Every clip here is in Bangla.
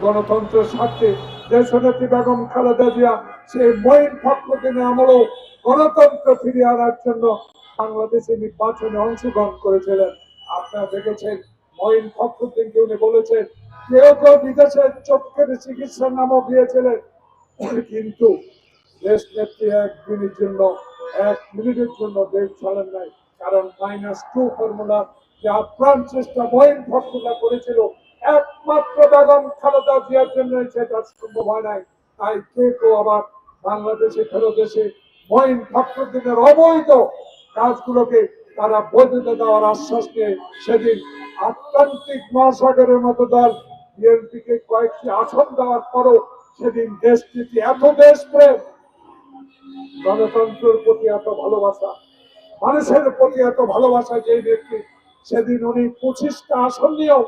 গণতন্ত্রের স্বার্থে দেশনেত্রী বেগম খালেদা জিয়া সেই মঈন ফখরুদ্দিনের আমলেও গণতন্ত্র ফিরিয়ে আনার জন্য বাংলাদেশে নির্বাচনে অংশগ্রহণ করেছিলেন। আপনারা দেখেছেন মঈন ফখরুদ্দিনকে উনি বলেছেন, কেউ কেউ বিদেশে চোখের চিকিৎসার নামও দিয়েছিলেন, কিন্তু দেশ নেত্রী এক মিনিটের জন্য দেশ ছাড়েন নাই। কারণ -2 ফর্মুলা যে আপ্রাণ চেষ্টা মঈন ফখরুল্লাহ করেছিল, একমাত্র বেগম খালেদা জিয়ার জন্য সেটা সম্ভব হয় নাই। তাই কেউ আবার বাংলাদেশে ফেরত এসে মঈন ফখরুদ্দিনের অবৈধ কাজগুলোকে তারা বৈধতা দেওয়ার আশ্বাস নিয়ে সেদিন আটলান্টিক মহাসাগরের মতো দল বিএনপিকে কয়েকটি আসন দেওয়ার পরও সেদিন দেশটিতে এত দেশপ্রেম, গণতন্ত্রের প্রতি এত ভালোবাসা, মানুষের প্রতি এত ভালোবাসা যে ব্যক্তি সেদিন উনি 25টা আসন নিয়েও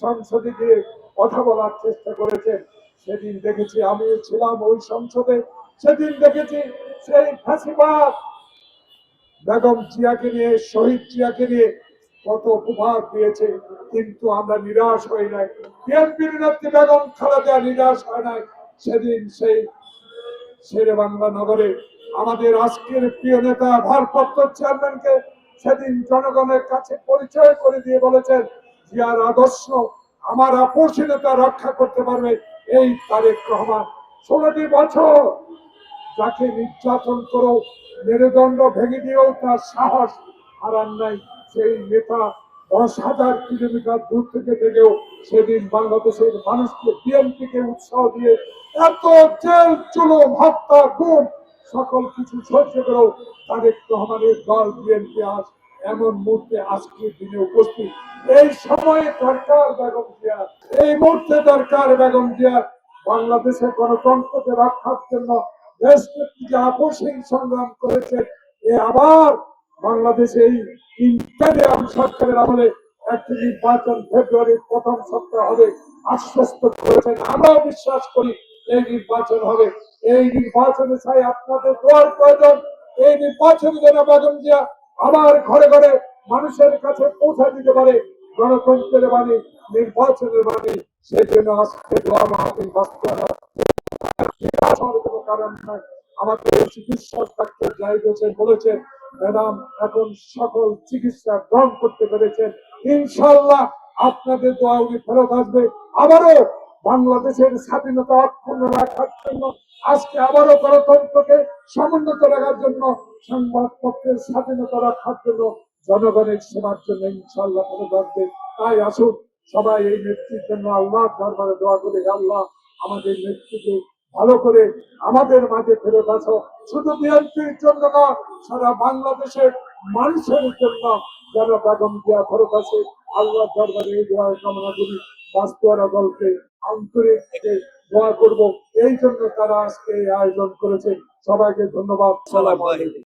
সংসদে গিয়ে কথা বলার চেষ্টা করেছেন। সেদিন দেখেছি, আমিও ছিলাম ওই সংসদে, সেদিন দেখেছি সেই ফাঁসিবাদ বেগম জিয়াকে নিয়ে, শহীদ জিয়াকে নিয়ে কত উপহার দিয়েছে, কিন্তু আমরা নিরাশ হই নাই। বিএনপির নেত্রী বেগম খালেদা নিরাশ হয় নাই। সেদিন সেই শেরে বাংলা নগরে আমাদের আজকের প্রিয় নেতা ভারপ্রাপ্ত চেয়ারম্যানকে সেদিন জনগণের কাছে পরিচয় করে দিয়ে বলেছেন, জিয়ার আদর্শ আমার আপসী নেতা রক্ষা করতে পারবে এই তারেক রহমান। 16টি বছর যাকে নির্যাতন করো, মেরুদণ্ড ভেঙে দিয়েও তার সাহস হারান নাই সেই নেতা 10,000 কিলোমিটার দূর থেকেও সেদিন বাংলাদেশের মানুষকে, বিএনপিকে উৎসাহ দিয়ে এত জেল জুলুম হত্যা গুম সকল কিছু সহ্য করেও তারেক রহমানের দল বিএনপি আজ এমন মুহূর্তে আজকের দিনে উপস্থিত। এই সময়ে দরকার বেগম জিয়া, এই মুহূর্তে দরকার বেগম জিয়া বাংলাদেশের গণতন্ত্রকে রক্ষার জন্য দেশনেত্রী যে আপসহীন সংগ্রাম করেছেন, এ আবার বাংলাদেশে এই ইন্টারিয়াম সরকারের আমলে একটি নির্বাচন ফেব্রুয়ারির প্রথম সপ্তাহ হবে আশ্বস্ত করেছেন। আমরাও বিশ্বাস করি এই নির্বাচন হবে। এই নির্বাচনে চাই আপনাদের দোয়ার প্রয়োজন। এই নির্বাচনে যেন বেগম জিয়া আবার ঘরে ঘরে মানুষের কাছে পৌঁছে দিতে পারে গণতন্ত্রের বাণী, নির্বাচনের বাণী। সেই জন্য আজকে দোয়া মাহফিল বাস্তবায়ন কোনো কারণ নাই। আমাদের চিকিৎসক ডাক্তার জাহিদ হোসেন বলেছেন, ম্যাডাম এখন সকল চিকিৎসা গ্রহণ করতে পেরেছেন, ইনশাল্লাহ আপনাদের দোয়া উনি ফেরত আসবে। আবারও বাংলাদেশের স্বাধীনতা অক্ষুণ্ণ রাখার জন্য, আজকে আবারও গণতন্ত্রকে সমুন্নত রাখার জন্য, সংবাদপত্রের স্বাধীনতা রাখার জন্য, জনগণের সেবার জন্য ইনশাল্লাহ ফেরত আসবে। তাই আসুন সবাই এই নেত্রীর জন্য আল্লাহ দরবারে দোয়া করে, আল্লাহ আমাদের নেত্রীকে ভালো করে আমাদের মাঝে ফেরত আসো। শুধু বিএনপির জন্য না, সারা বাংলাদেশের মানুষের জন্য যেন বেগম জিয়া ফেরত আসে। আল্লাহ দরবারে এই দোয়া কামনা করি। বাস্তবায়ন দলকে আন্তরিক দোয়া করব, এই জন্য তারা আজকে এই আয়োজন করেছে। সবাইকে ধন্যবাদ। সালাম আলাইকুম।